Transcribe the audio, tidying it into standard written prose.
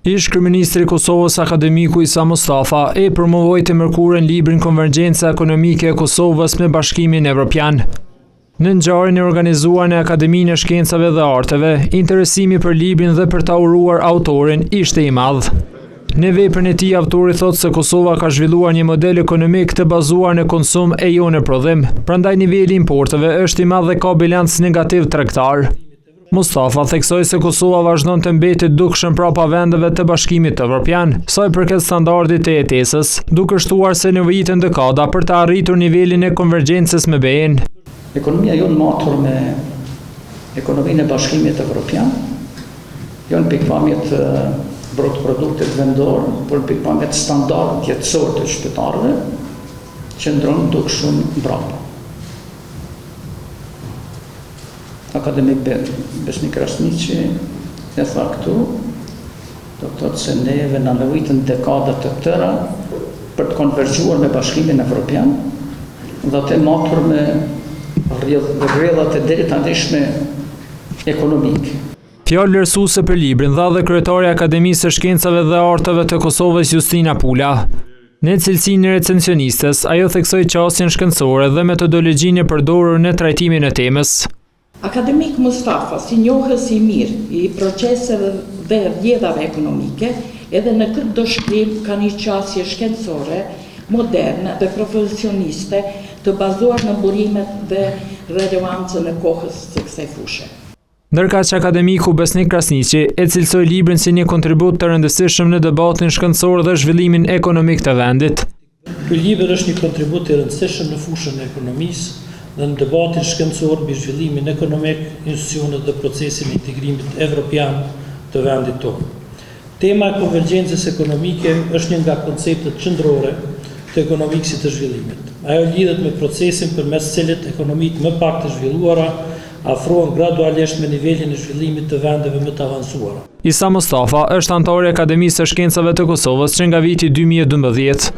Ish-kryeministri i Kosovës akademiku Isa Mustafa e promovoi të mërkurën librin Konvergjenca ekonomike e Kosovës me Bashkimin Evropian. Në ngjarjen e organizuar në Akademinë e Shkencave dhe Arteve, interesimi për librin dhe për ta uruar autorin ishte i madh. Në veprën e tij autori thotë se Kosova ka zhvilluar një model ekonomik të bazuar në konsum e jo në prodhim, prandaj niveli i importeve është i madh dhe ka bilanc negativ tregtar. Mustafa theksoi se Kosova vazhdon të mbetet dukshëm prapa vendeve të Bashkimit Evropian, sa i përket standardit të jetesës, duke shtuar se nevojiten dekada për të arritur nivelin e konvergjencës me BE-n. Ekonomia jonë matur me ekonominë e Bashkimit Evropian, jo në pikpamjet brut produktit vendor, por në pikpamjet standard jetësor të qytetarëve, qëndron dukshëm mbrapa. Akademik Besnik Krasniqi e tha këtu, do të thotë se neve na nevojiten dekada të tëra për të konvergjuar me Bashkimin Evropian dhe të matur me rrjedhat e drejtëndishme ekonomike. Fjalë vlerësuese për librin dha dhe kryetari i Akademisë së Shkencave dhe Arteve të Kosovës Justina Pula. Në cilësinë e recensionistes, ajo theksoi qasjen shkencore dhe metodologjinë e përdorur në trajtimin e temës. Akademik Mustafa, si njohës i mirë i proceseve dhe rrjedhave ekonomike, edhe në këtë doshkrim ka një qasje shkencore, moderne dhe profesioniste të bazuar në burimet dhe relevancën e kohës së kësaj fushë. Ndërkaq që akademiku Besnik Krasniqi e cilësoi librin si një kontribut të rëndësishëm në debatin shkencor dhe zhvillimin ekonomik të vendit. Ky libër është një kontribut i rëndësishëm në fushën e ekonomisë dhe në debatin shkencor mbi zhvillimin ekonomik, institucionet dhe procesin e integrimit evropian të vendit tonë. Tema e konvergjencës ekonomike është një nga konceptet qendrore të ekonomikësit të zhvillimit. Ajo lidhet me procesin përmes cilit ekonomitë më pak të zhvilluara afrohen gradualisht me nivelin e zhvillimit të vendeve më të avancuara. Isa Mustafa është antar i Akademisë së Shkencave të Kosovës që nga viti 2012.